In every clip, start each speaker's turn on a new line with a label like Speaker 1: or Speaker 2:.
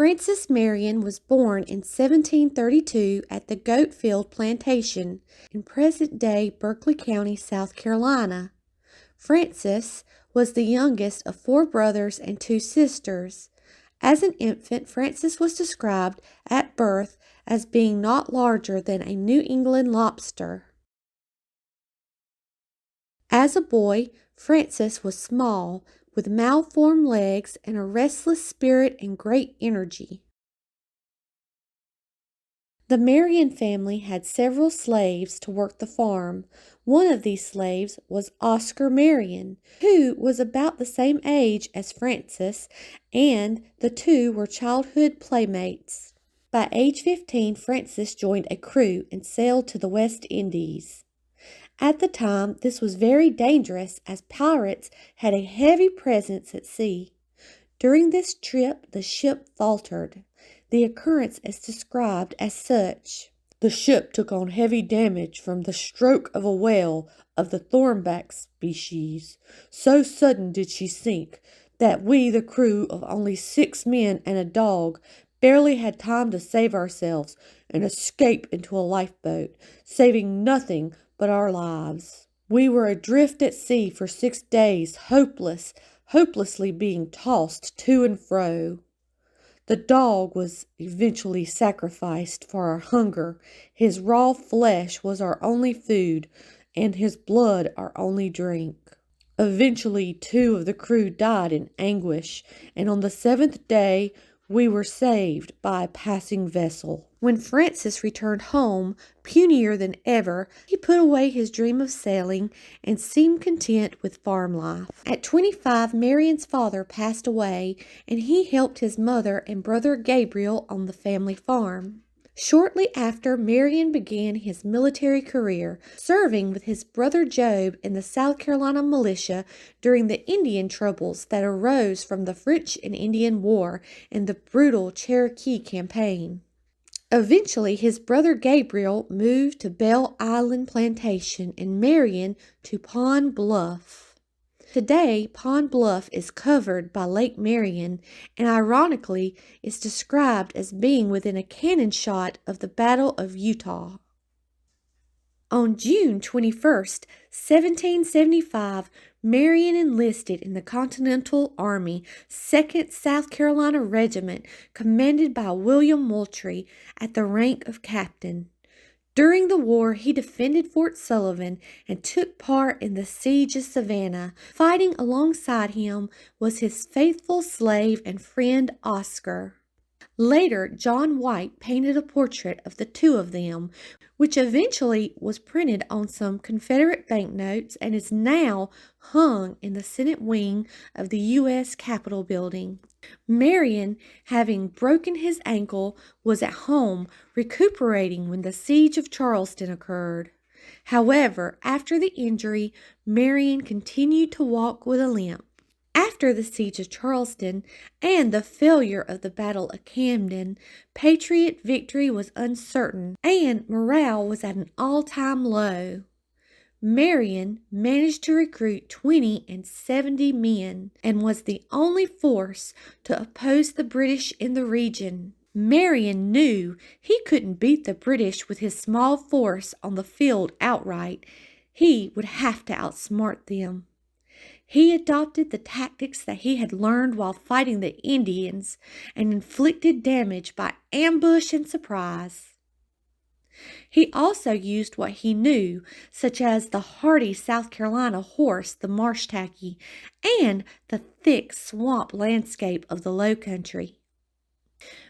Speaker 1: Frances Marion was born in 1732 at the Goatfield Plantation in present-day Berkeley County, South Carolina. Frances was the youngest of 4 brothers and 2 sisters. As an infant, Frances was described at birth as being not larger than a New England lobster. As a boy, Frances was small, with malformed legs and a restless spirit and great energy. The Marion family had several slaves to work the farm. One of these slaves was Oscar Marion, who was about the same age as Frances, and the two were childhood playmates. By age 15, Frances joined a crew and sailed to the West Indies. At the time, this was very dangerous as pirates had a heavy presence at sea. During this trip, the ship faltered. The occurrence is described as such. The ship took on heavy damage from the stroke of a whale of the thornback species. So sudden did she sink that we, the crew of only 6 men and a dog, barely had time to save ourselves and escape into a lifeboat, saving nothing but our lives. We were adrift at sea for 6 days, hopelessly being tossed to and fro. The dog was eventually sacrificed for our hunger. His raw flesh was our only food, and his blood our only drink. Eventually, 2 of the crew died in anguish, and on the 7th day, we were saved by a passing vessel. When Frances returned home, punier than ever, he put away his dream of sailing and seemed content with farm life. At 25, Marion's father passed away, and he helped his mother and brother Gabriel on the family farm. Shortly after, Marion began his military career, serving with his brother Job in the South Carolina militia during the Indian troubles that arose from the French and Indian War and the brutal Cherokee campaign. Eventually, his brother Gabriel moved to Belle Island Plantation and Marion to Pond Bluff. Today, Pond Bluff is covered by Lake Marion and ironically is described as being within a cannon shot of the Battle of Utah. On June 21st, 1775, Marion enlisted in the Continental Army, 2nd South Carolina Regiment, commanded by William Moultrie at the rank of captain. During the war, he defended Fort Sullivan and took part in the siege of Savannah. Fighting alongside him was his faithful slave and friend Oscar. Later, John White painted a portrait of the 2 of them, which eventually was printed on some Confederate banknotes and is now hung in the Senate wing of the U.S. Capitol building. Marion, having broken his ankle, was at home recuperating when the siege of Charleston occurred. However, after the injury, Marion continued to walk with a limp. After the siege of Charleston and the failure of the Battle of Camden, Patriot victory was uncertain and morale was at an all-time low. Marion managed to recruit 20 and 70 men and was the only force to oppose the British in the region. Marion knew he couldn't beat the British with his small force on the field outright. He would have to outsmart them. He adopted the tactics that he had learned while fighting the Indians and inflicted damage by ambush and surprise. He also used what he knew, such as the hardy South Carolina horse, the marsh tacky, and the thick swamp landscape of the low country.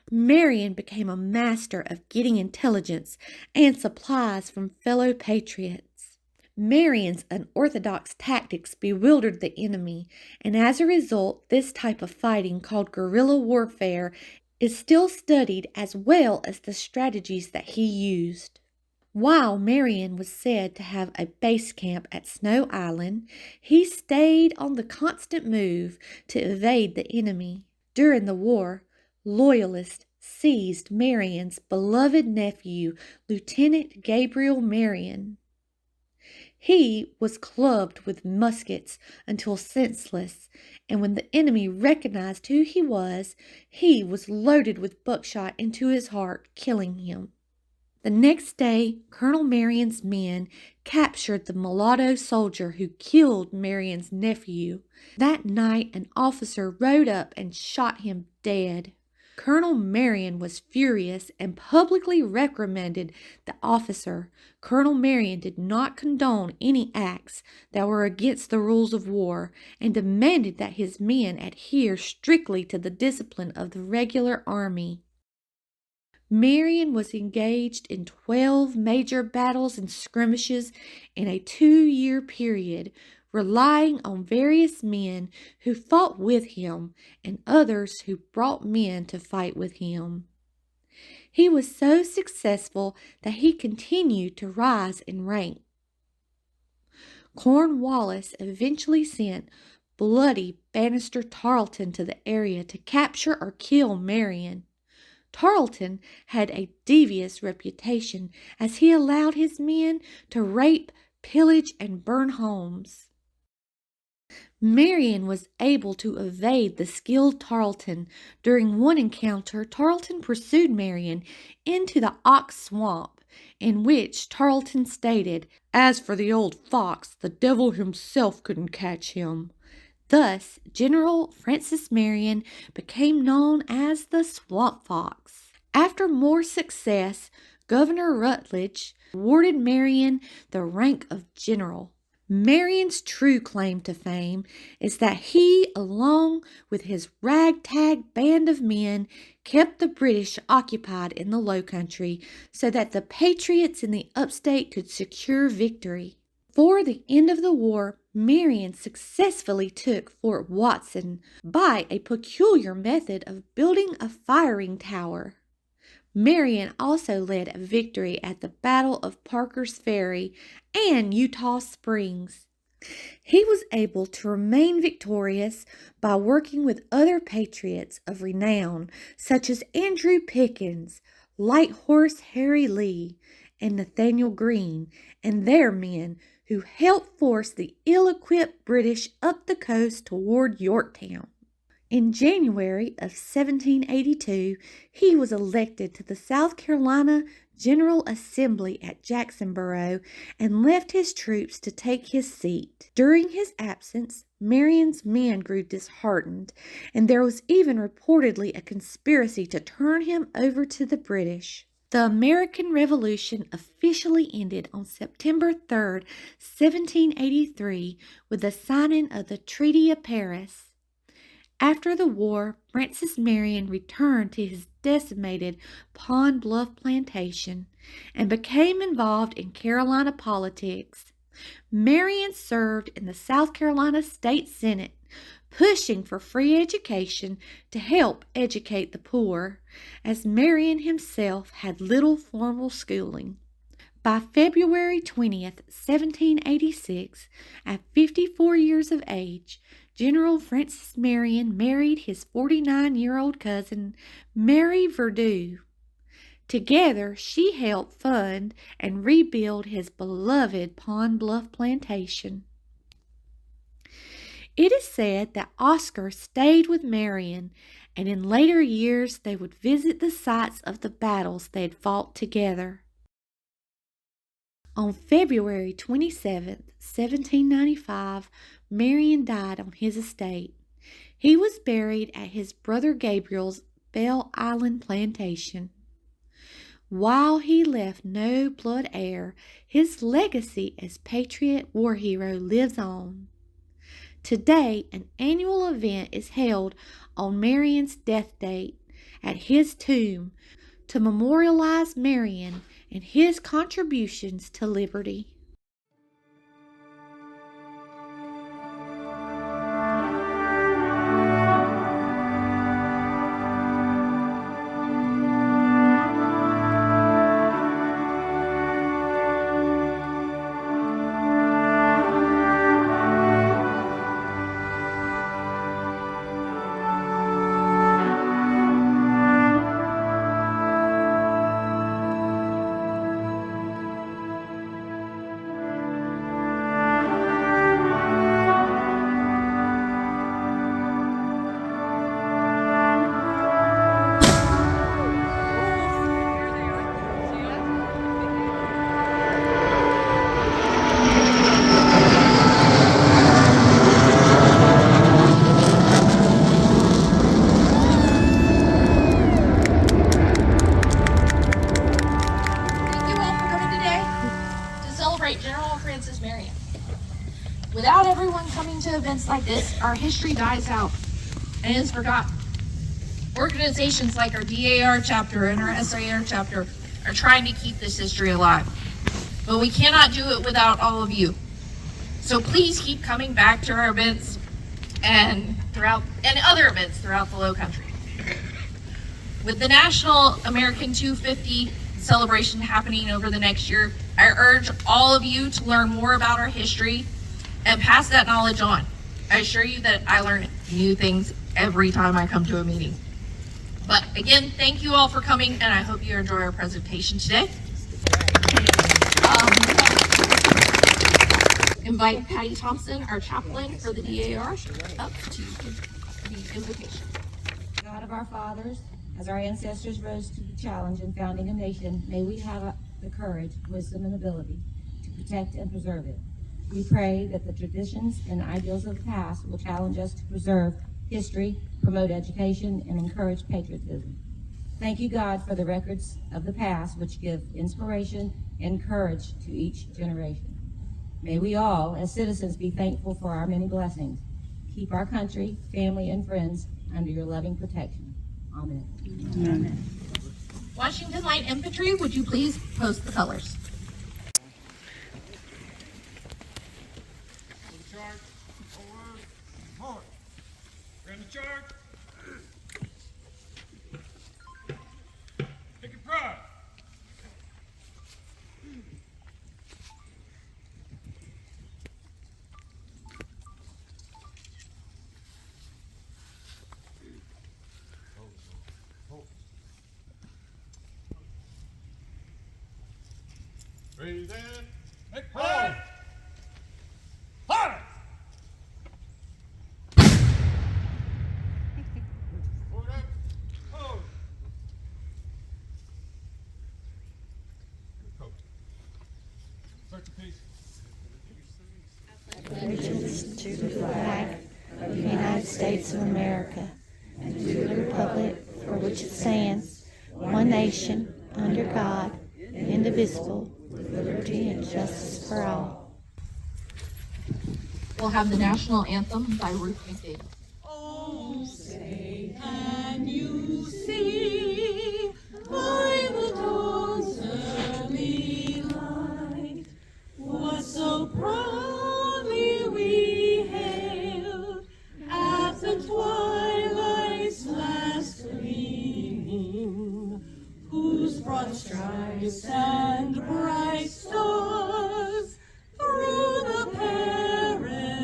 Speaker 1: Marion became a master of getting intelligence and supplies from fellow patriots. Marion's unorthodox tactics bewildered the enemy, and as a result, this type of fighting, called guerrilla warfare, is still studied as well as the strategies that he used. While Marion was said to have a base camp at Snow Island, he stayed on the constant move to evade the enemy. During the war, Loyalists seized Marion's beloved nephew, Lieutenant Gabriel Marion. He was clubbed with muskets until senseless, and when the enemy recognized who he was loaded with buckshot into his heart, killing him. The next day, Colonel Marion's men captured the mulatto soldier who killed Marion's nephew. That night, an officer rode up and shot him dead. Colonel Marion was furious and publicly reprimanded the officer. Colonel Marion did not condone any acts that were against the rules of war and demanded that his men adhere strictly to the discipline of the regular army. Marion was engaged in 12 major battles and skirmishes in a 2-year period, relying on various men who fought with him and others who brought men to fight with him. He was so successful that he continued to rise in rank. Cornwallis eventually sent bloody Bannister Tarleton to the area to capture or kill Marion. Tarleton had a devious reputation as he allowed his men to rape, pillage, and burn homes. Marion was able to evade the skilled Tarleton. During one encounter, Tarleton pursued Marion into the Ox Swamp, in which Tarleton stated, "As for the old fox, the devil himself couldn't catch him." Thus, General Francis Marion became known as the Swamp Fox. After more success, Governor Rutledge awarded Marion the rank of general. Marion's true claim to fame is that he, along with his ragtag band of men, kept the British occupied in the Low Country so that the patriots in the upstate could secure victory. For the end of the war, Marion successfully took Fort Watson by a peculiar method of building a firing tower. Marion also led a victory at the Battle of Parker's Ferry and Eutaw Springs. He was able to remain victorious by working with other patriots of renown, such as Andrew Pickens, Light Horse Harry Lee, and Nathaniel Greene, and their men who helped force the ill-equipped British up the coast toward Yorktown. In January of 1782, he was elected to the South Carolina General Assembly at Jacksonboro and left his troops to take his seat. During his absence, Marion's men grew disheartened, and there was even reportedly a conspiracy to turn him over to the British. The American Revolution officially ended on September 3, 1783, with the signing of the Treaty of Paris. After the war, Francis Marion returned to his decimated Pond Bluff plantation and became involved in Carolina politics. Marion served in the South Carolina State Senate, pushing for free education to help educate the poor, as Marion himself had little formal schooling. By February 20th, 1786, at 54 years of age, General Francis Marion married his 49-year-old cousin, Mary Verdue. Together, she helped fund and rebuild his beloved Pond Bluff plantation. It is said that Oscar stayed with Marion, and in later years they would visit the sites of the battles they had fought together. On February 27, 1795, Marion died on his estate. He was buried at his brother Gabriel's Belle Island plantation. While he left no blood heir, his legacy as patriot war hero lives on. Today, an annual event is held on Marion's death date at his tomb to memorialize Marion and his contributions to liberty.
Speaker 2: events like this, our history dies out and is forgotten. Organizations like our DAR chapter and our SIR chapter are trying to keep this history alive. But we cannot do it without all of you. So please keep coming back to our events and other events throughout the Low Country. With the National American 250 celebration happening over the next year, I urge all of you to learn more about our history and pass that knowledge on. I assure you that I learn new things every time I come to a meeting. But again, thank you all for coming, and I hope you enjoy our presentation today. Invite Patty Thompson, our chaplain for the DAR, up to the invocation.
Speaker 3: God of our fathers, as our ancestors rose to the challenge in founding a nation, may we have the courage, wisdom, and ability to protect and preserve it. We pray that the traditions and ideals of the past will challenge us to preserve history, promote education, and encourage patriotism. Thank you, God, for the records of the past which give inspiration and courage to each generation. May we all, as citizens, be thankful for our many blessings. Keep our country, family, and friends under your loving protection. Amen.
Speaker 2: Amen. Washington Light Infantry, would you please post the colors?
Speaker 4: Charge. Take your pride. Raise in. Take pride. Hard.
Speaker 1: Allegiance to the flag of the United States of America and to the republic for which it stands, one nation, under God, indivisible, with liberty and justice for all.
Speaker 2: We'll have the national anthem by Ruth McDade.
Speaker 5: Oh, say, can you see by the dawn's early light what so proudly we hailed at the twilight's last gleaming, whose broad stripes and bright stars through the perilous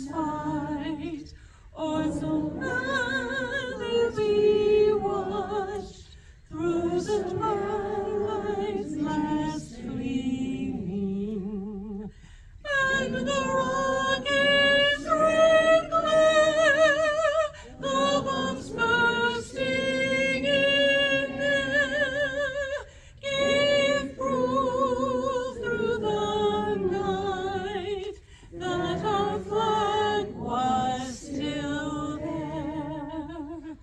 Speaker 5: fight o'er so madly we watched through the twilight's last gleaming, and the rocket's red glare, the bombs bursting in air, gave proof through the night that our flag was still there.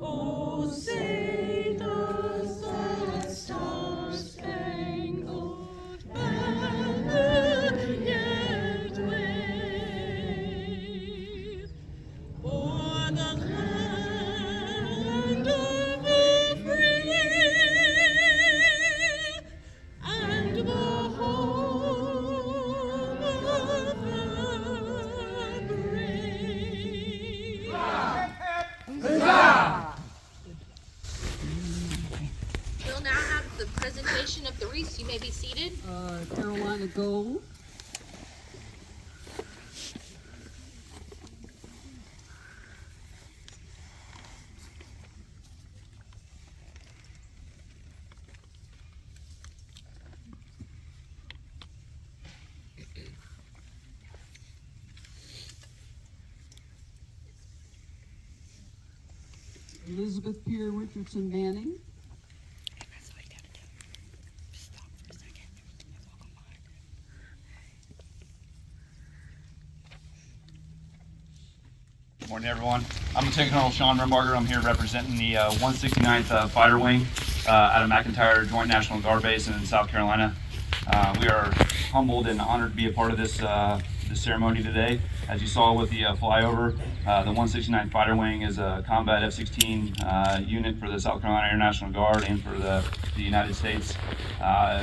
Speaker 5: Oh, say does that star-spangled banner yet wave o'er the land of the free and the home of the brave?
Speaker 2: We'll now have the presentation of the wreaths. You may be seated.
Speaker 5: Carolina Gold. Elizabeth Pierre Richardson Manning.
Speaker 6: Good morning, everyone. I'm Lieutenant Colonel Sean Rimbarger. I'm here representing the 169th Fighter Wing out of McIntyre Joint National Guard Base in South Carolina. We are humbled and honored to be a part of this the ceremony today. As you saw with the flyover, the 169th Fighter Wing is a combat F-16 unit for the South Carolina Air National Guard and for the United States,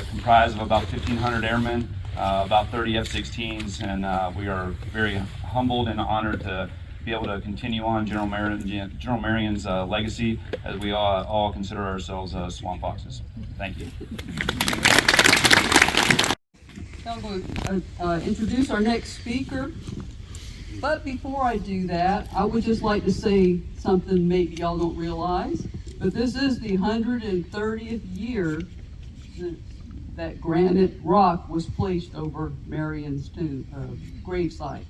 Speaker 6: comprised of about 1,500 airmen, about 30 F-16s, and we are very humbled and honored to be able to continue on General Marion's legacy, as we all consider ourselves swamp foxes. Thank you.
Speaker 5: I'm going to introduce our next speaker. But before I do that, I would just like to say something maybe y'all don't realize, but this is the 130th year since that granite rock was placed over Marion's gravesite.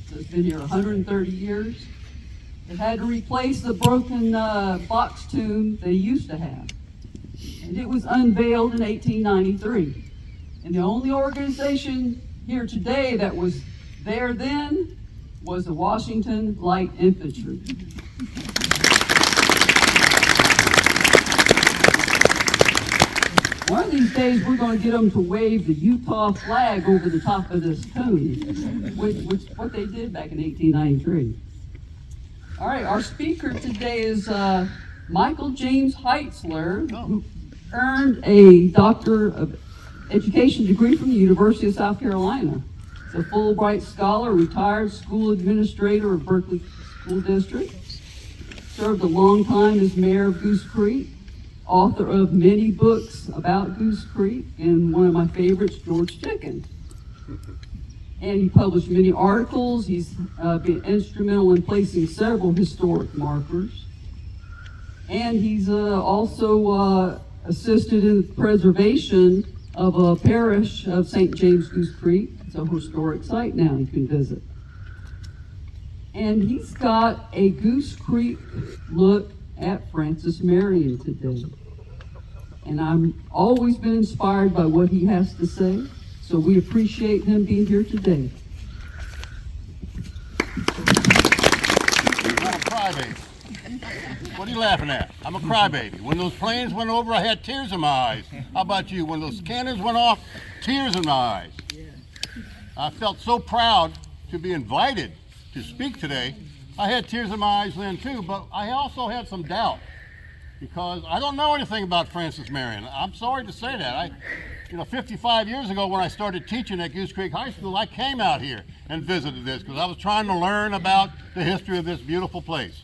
Speaker 5: So it's been here 130 years. It had to replace the broken box tomb they used to have. And it was unveiled in 1893. And the only organization here today that was there then was the Washington Light Infantry. One of these days, we're going to get them to wave the Utah flag over the top of this cone, which is what they did back in 1893. All right, our speaker today is Michael James Heitzler, who earned a Doctor of Education degree from the University of South Carolina. He's a Fulbright scholar, retired school administrator of Berkeley School District, served a long time as mayor of Goose Creek, author of many books about Goose Creek, and one of my favorites, George Chicken. And he published many articles. He's been instrumental in placing several historic markers. And he's also assisted in the preservation of a parish of St. James Goose Creek. It's a historic site now you can visit. And he's got a Goose Creek look at Francis Marion today. And I've always been inspired by what he has to say, so we appreciate him being here today.
Speaker 4: I'm a crybaby. What are you laughing at? I'm a crybaby. When those planes went over, I had tears in my eyes. How about you? When those cannons went off, tears in my eyes. I felt so proud to be invited to speak today. I had tears in my eyes then too, but I also had some doubt because I don't know anything about Francis Marion. I'm sorry to say that. 55 years ago when I started teaching at Goose Creek High School, I came out here and visited this because I was trying to learn about the history of this beautiful place.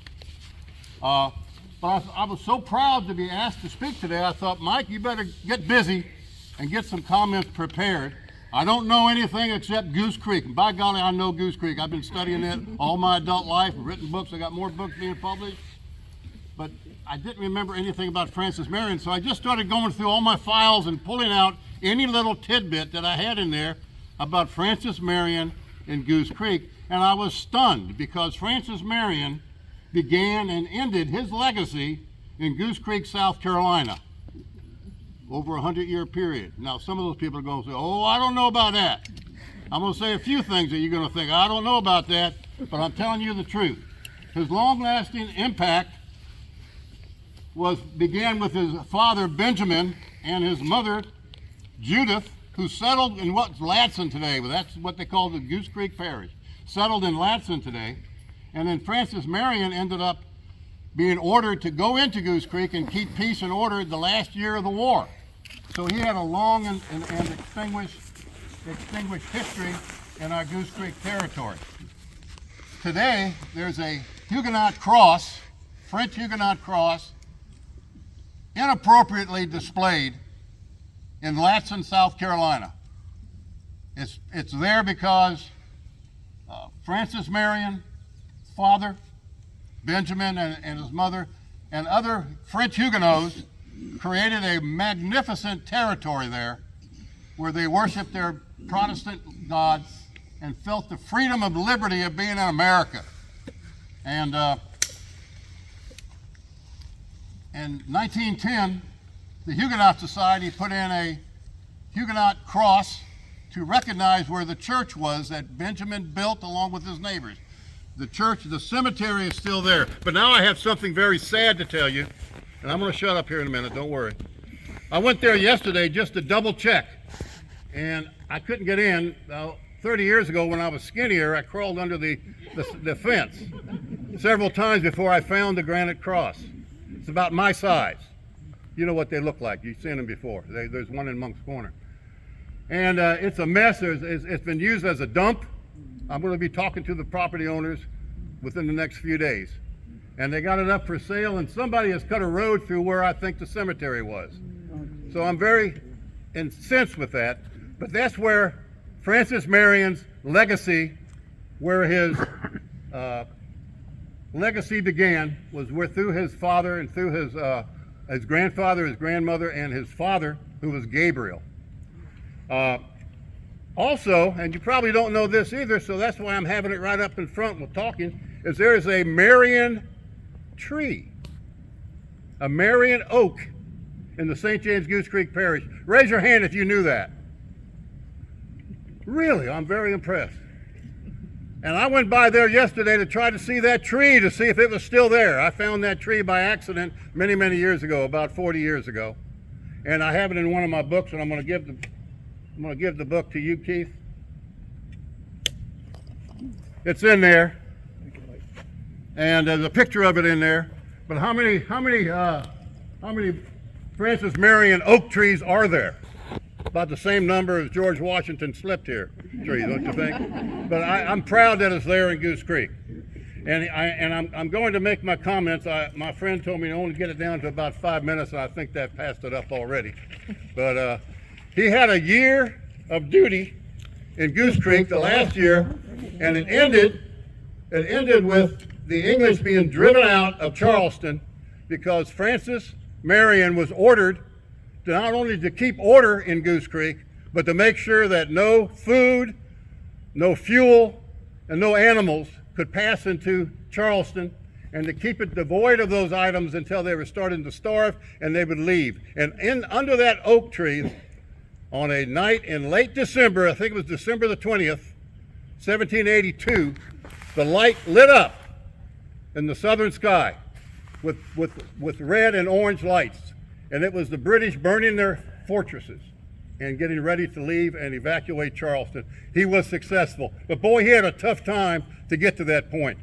Speaker 4: But I was so proud to be asked to speak today, I thought, Mike, you better get busy and get some comments prepared. I don't know anything except Goose Creek. And by golly, I know Goose Creek. I've been studying it all my adult life, written books. I got more books being published. But I didn't remember anything about Francis Marion, so I just started going through all my files and pulling out any little tidbit that I had in there about Francis Marion in Goose Creek. And I was stunned because Francis Marion began and ended his legacy in Goose Creek, South Carolina, over a 100-year period. Now, some of those people are going to say, oh, I don't know about that. I'm going to say a few things that you're going to think, I don't know about that, but I'm telling you the truth. His long-lasting impact began with his father, Benjamin, and his mother, Judith, who settled in what's Ladson today, but that's what they call the Goose Creek Parish, settled in Ladson today. And then Francis Marion ended up being ordered to go into Goose Creek and keep peace and order the last year of the war. So he had a long and extinguished history in our Goose Creek territory. Today, there's a Huguenot cross, French Huguenot cross, inappropriately displayed in Ladson, South Carolina. It's there because Francis Marion, father, Benjamin and his mother, and other French Huguenots created a magnificent territory there where they worshiped their Protestant gods and felt the freedom of liberty of being in America. And in 1910, the Huguenot Society put in a Huguenot cross to recognize where the church was that Benjamin built along with his neighbors. The church, the cemetery is still there. But now I have something very sad to tell you, and I'm going to shut up here in a minute, don't worry. I went there yesterday just to double check, and I couldn't get in. 30 years ago when I was skinnier, I crawled under the fence several times before I found the granite cross. It's about my size. You know what they look like. You've seen them before. There's one in Monk's Corner. And it's a mess. It's been used as a dump. I'm going to be talking to the property owners within the next few days. And they got it up for sale, and somebody has cut a road through where I think the cemetery was. So I'm very incensed with that. But that's where Francis Marion's legacy, where his legacy began, was through his father and through his grandfather, his grandmother, and his father, who was Gabriel. Also, and you probably don't know this either, so that's why I'm having it right up in front while talking, is there is a Marion tree, a Marion oak in the St. James Goose Creek Parish. Raise your hand if you knew that. Really, I'm very impressed. And I went by there yesterday to try to see that tree, to see if it was still there. I found that tree by accident many, many years ago, about 40 years ago. And I have it in one of my books, and I'm going to give the book to you, Keith. It's in there. And there's a picture of it in there. But how many Francis Marion oak trees are there? About the same number as George Washington slept here trees, don't you think? But I'm proud that it's there in Goose Creek. And I'm going to make my comments. My friend told me to only get it down to about 5 minutes, and I think that passed it up already. But he had a year of duty in Goose Creek the last year, and it ended with the English being driven out of Charleston because Francis Marion was ordered to not only to keep order in Goose Creek, but to make sure that no food, no fuel, and no animals could pass into Charleston, and to keep it devoid of those items until they were starting to starve and they would leave. And under that oak tree, on a night in late December, I think it was December the 20th, 1782, the light lit up in the southern sky with red and orange lights. And it was the British burning their fortresses and getting ready to leave and evacuate Charleston. He was successful. But boy, he had a tough time to get to that point.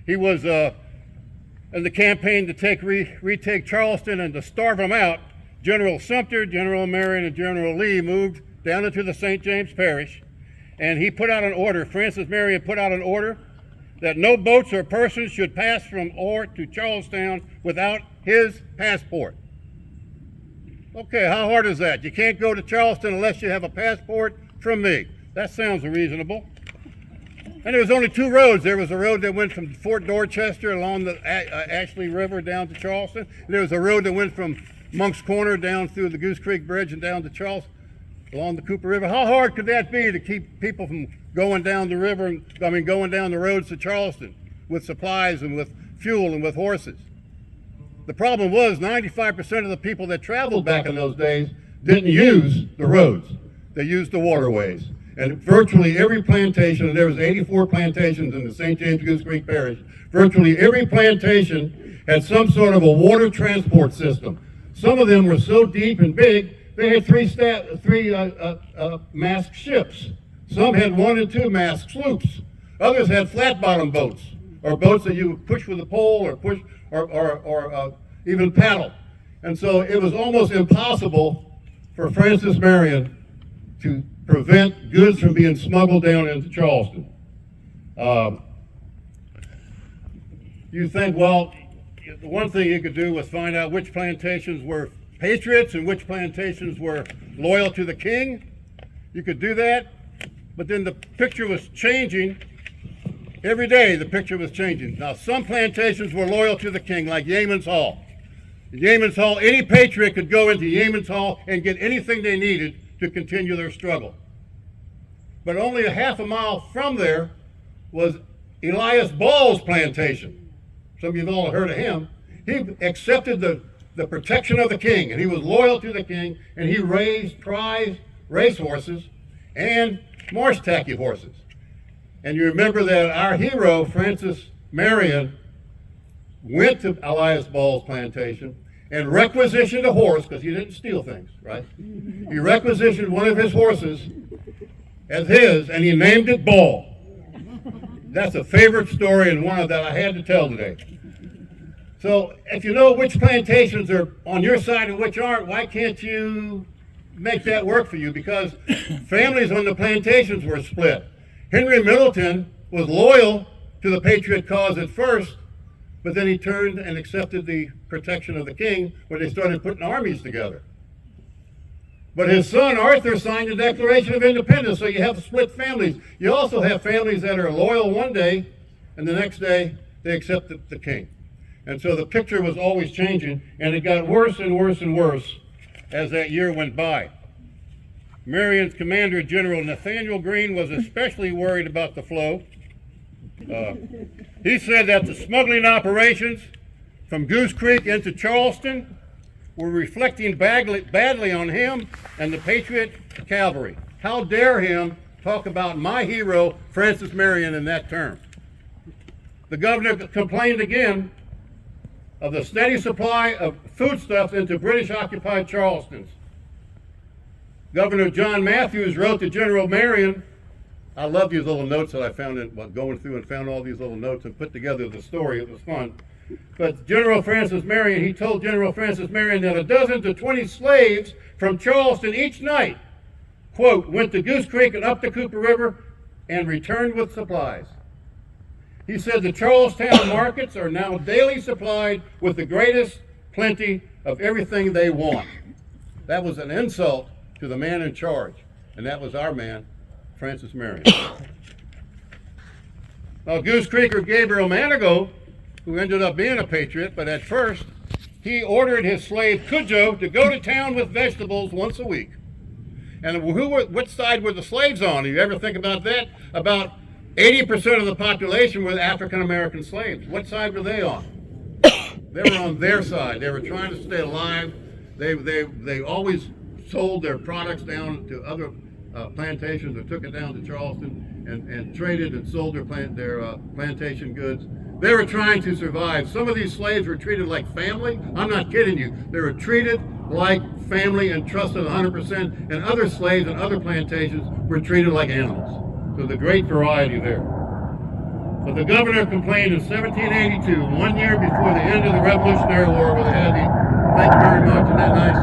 Speaker 4: He was in the campaign to retake Charleston and to starve them out. General Sumter, General Marion, and General Lee moved down into the St. James Parish, and he put out an order, Francis Marion put out an order that no boats or persons should pass from Orr to Charlestown without his passport. Okay, how hard is that? You can't go to Charleston unless you have a passport from me. That sounds reasonable. And there was only two roads. There was a road that went from Fort Dorchester along the Ashley River down to Charleston. And there was a road that went from Monk's Corner down through the Goose Creek Bridge and down to Charleston along the Cooper River. How hard could that be to keep people from going down the river, going down the roads to Charleston with supplies and with fuel and with horses? The problem was 95% of the people that traveled back in those days didn't use the roads. They used the waterways. And virtually every plantation, and there was 84 plantations in the St. James Goose Creek Parish, virtually every plantation had some sort of a water transport system. Some of them were so deep and big, they had three mast ships. Some had 1 and 2 mast sloops. Others had flat-bottom boats, or boats that you would push with a pole or push or even paddle. And so it was almost impossible for Francis Marion to prevent goods from being smuggled down into Charleston. You think, well, the one thing you could do was find out which plantations were patriots and which plantations were loyal to the king. You could do that, but then the picture was changing. Every day the picture was changing. Now some plantations were loyal to the king, like Yeaman's Hall. In Yeaman's Hall, any patriot could go into Yeaman's Hall and get anything they needed to continue their struggle. But only a half a mile from there was Elias Ball's plantation. Some of you have all heard of him. He accepted the protection of the king, and he was loyal to the king, and he raised prize racehorses and marsh tacky horses. And you remember that our hero, Francis Marion, went to Elias Ball's plantation and requisitioned a horse, because he didn't steal things, right? He requisitioned one of his horses as his, and he named it Ball. That's a favorite story and one that I had to tell today. So if you know which plantations are on your side and which aren't, why can't you make that work for you? Because families on the plantations were split. Henry Middleton was loyal to the Patriot cause at first, but then he turned and accepted the protection of the king when they started putting armies together. But his son Arthur signed the Declaration of Independence, so you have split families. You also have families that are loyal one day, and the next day they accept the king. And so the picture was always changing, and it got worse and worse and worse as that year went by. Marion's Commander General Nathaniel Greene was especially worried about the flow. He said that the smuggling operations from Goose Creek into Charleston were reflecting badly on him and the Patriot cavalry. How dare him talk about my hero, Francis Marion, in that term. The governor complained again of the steady supply of foodstuffs into British-occupied Charleston. Governor John Matthews wrote to General Marion. I love these little notes that I found going through and found all these little notes and put together the story. It was fun. But General Francis Marion, he told General Francis Marion that 12 to 20 slaves from Charleston each night, quote, went to Goose Creek and up the Cooper River and returned with supplies. He said the Charlestown markets are now daily supplied with the greatest plenty of everything they want. That was an insult to the man in charge, and that was our man, Francis Marion. Now, Goose Creeker Gabriel Manigault, who ended up being a patriot, but at first he ordered his slave Cudjoe to go to town with vegetables once a week. And what side were the slaves on? You ever think about that? About 80% of the population were African American slaves. What side were they on? They were on their side. They were trying to stay alive. They always sold their products down to other plantations or took it down to Charleston and traded and sold their plantation goods. They were trying to survive. Some of these slaves were treated like family. I'm not kidding you. They were treated like family and trusted 100%, and other slaves and other plantations were treated like animals. So there's a great variety there. But the governor complained in 1782, 1 year before the end of the Revolutionary War, with a heavy, thank you very much, isn't that nice?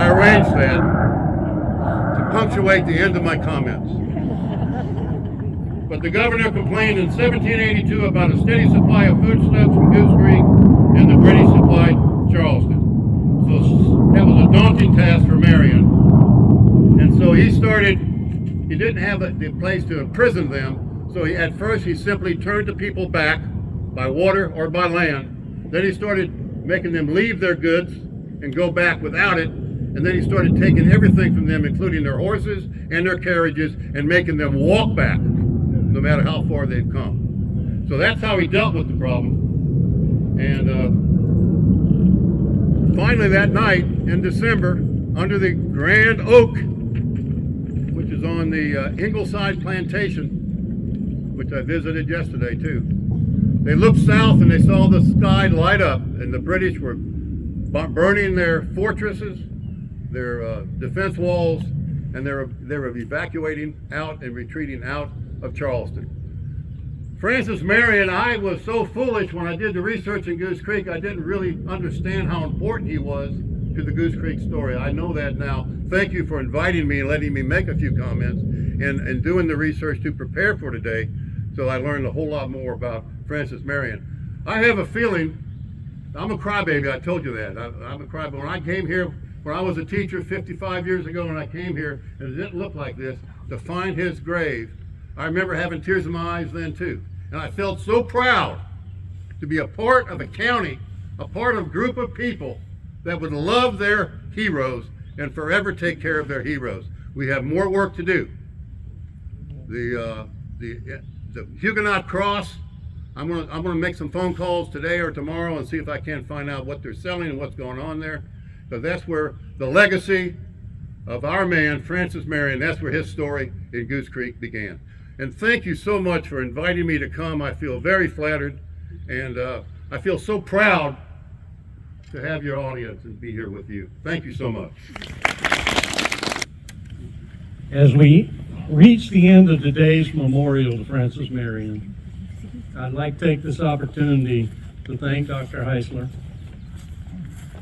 Speaker 4: I arranged that to punctuate the end of my comments. But the governor complained in 1782 about a steady supply of foodstuffs from Goose Creek and the British supplied Charleston. So that was a daunting task for Marion. And so he didn't have the place to imprison them, so at first he simply turned the people back by water or by land. Then he started making them leave their goods and go back without it, and then he started taking everything from them, including their horses and their carriages, and making them walk back, no matter how far they'd come. So that's how he dealt with the problem. And finally that night in December, under the Grand Oak, which is on the Ingleside Plantation, which I visited yesterday too. They looked south and they saw the sky light up, and the British were burning their fortresses, their defense walls, and they were evacuating out and retreating out of Charleston. Francis Marion, I was so foolish when I did the research in Goose Creek, I didn't really understand how important he was to the Goose Creek story. I know that now. Thank you for inviting me and letting me make a few comments and doing the research to prepare for today, so I learned a whole lot more about Francis Marion. I have a feeling, I'm a crybaby, I told you that. I'm a crybaby. When I came here, when I was a teacher 55 years ago, when I came here, and it didn't look like this, to find his grave, I remember having tears in my eyes then too. And I felt so proud to be a part of a county, a part of a group of people that would love their heroes and forever take care of their heroes. We have more work to do. The Huguenot Cross, I'm gonna make some phone calls today or tomorrow and see if I can't find out what they're selling and what's going on there. Because that's where the legacy of our man, Francis Marion, that's where his story in Goose Creek began. And thank you so much for inviting me to come. I feel very flattered, and I feel so proud to have your audience and be here with you. Thank you so much.
Speaker 7: As we reached the end of today's memorial to Francis Marion. I'd like to take this opportunity to thank Dr. Heisler,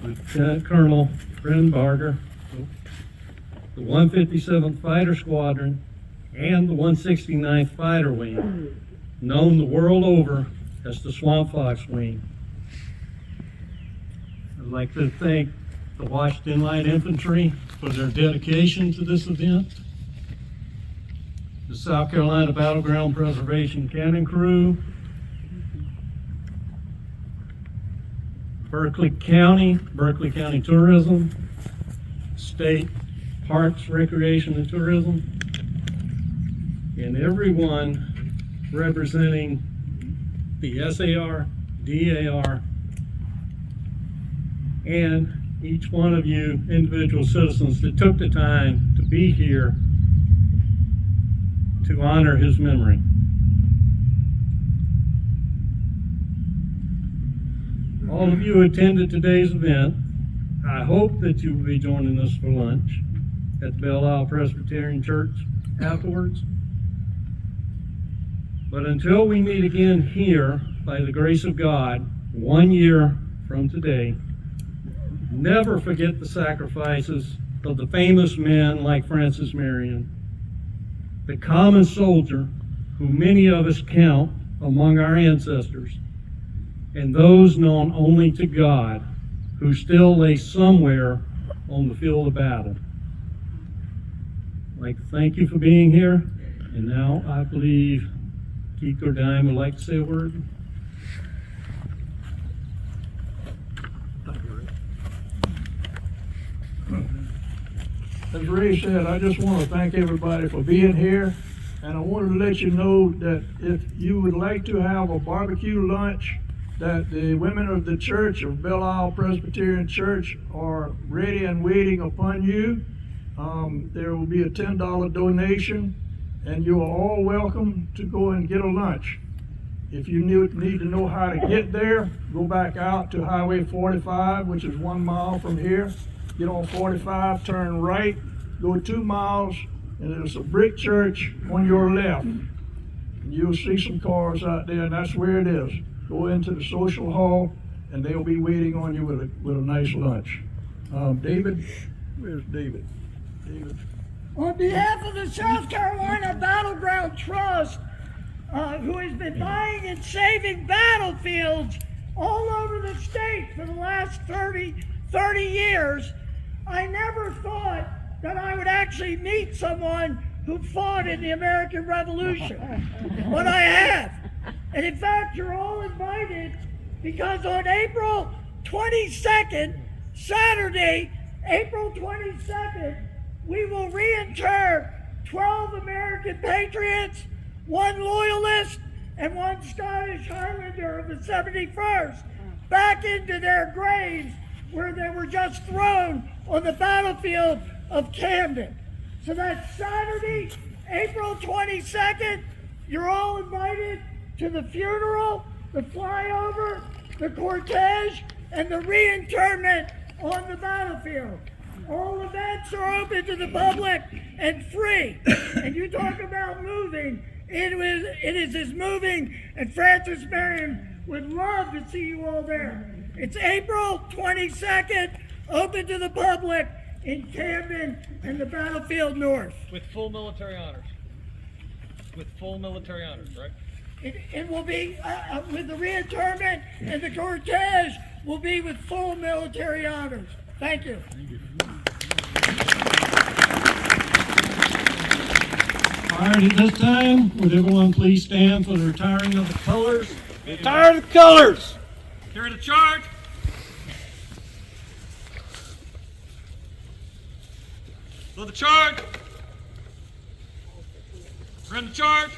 Speaker 7: Lieutenant Colonel Bren Barger, the 157th Fighter Squadron, and the 169th Fighter Wing, known the world over as the Swamp Fox Wing. I'd like to thank the Washington Light Infantry for their dedication to this event, the South Carolina Battleground Preservation Cannon Crew, Berkeley County Tourism, State Parks, Recreation, and Tourism, and everyone representing the SAR, DAR, and each one of you individual citizens that took the time to be here to honor his memory. All of you who attended today's event, I hope that you will be joining us for lunch at the Belle Isle Presbyterian Church afterwards. But until we meet again here, by the grace of God, 1 year from today, never forget the sacrifices of the famous men like Francis Marion, the common soldier who many of us count among our ancestors, and those known only to God who still lay somewhere on the field of battle. I'd like to thank you for being here, and now I believe Keith Gordine would like to say a word.
Speaker 8: As Ray said, I just want to thank everybody for being here, and I wanted to let you know that if you would like to have a barbecue lunch, that the women of the church of Belle Isle Presbyterian Church are ready and waiting upon you. There will be a $10 donation, and you are all welcome to go and get a lunch. If you need to know how to get there, go back out to Highway 45, which is 1 mile from here. Get on 45, turn right, go 2 miles, and there's a brick church on your left. And you'll see some cars out there, and that's where it is. Go into the social hall, and they'll be waiting on you with a nice lunch. David, where's David? David.
Speaker 9: On behalf of the South Carolina Battleground Trust, who has been buying and saving battlefields all over the state for the last 30 years, I never thought that I would actually meet someone who fought in the American Revolution, but I have. And in fact, you're all invited, because on April 22nd, Saturday, April 22nd, we will reinter 12 American patriots, 1 loyalist, and 1 Scottish Highlander of the 71st back into their graves where they were just thrown on the battlefield of Camden. So that's Saturday, April 22nd. You're all invited to the funeral, the flyover, the cortege, and the reinterment on the battlefield. All events are open to the public and free. And you talk about moving, it is as moving, and Francis Marion would love to see you all there. It's April 22nd, open to the public in Camden and the Battlefield North.
Speaker 10: With full military honors. With full military honors, right?
Speaker 9: It will be, with the reinterment and the cortege, will be with full military honors. Thank you.
Speaker 7: All right, at this time, would everyone please stand for the retiring of the colors?
Speaker 10: Retire the colors! Carry the charge! Load the charge! Run the charge!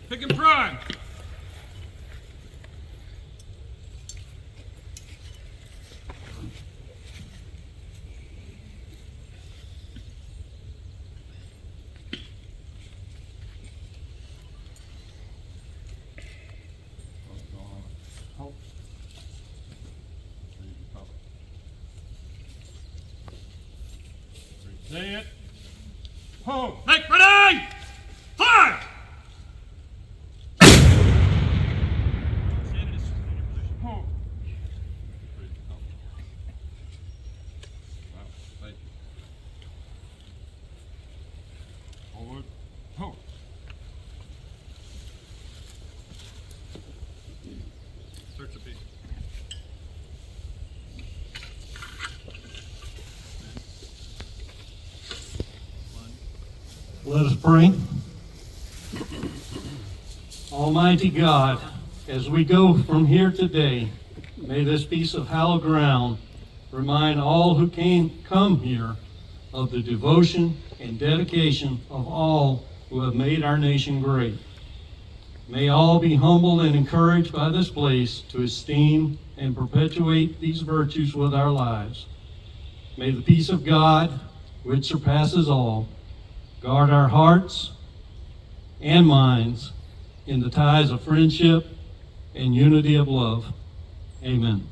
Speaker 10: Pick and prime!
Speaker 7: Say it. Home. Make ready! Fire! Home. Forward. Home. Search the beat. Let us pray. Almighty God, as we go from here today, may this piece of hallowed ground remind all who come here of the devotion and dedication of all who have made our nation great. May all be humbled and encouraged by this place to esteem and perpetuate these virtues with our lives. May the peace of God, which surpasses all, guard our hearts and minds in the ties of friendship and unity of love. Amen.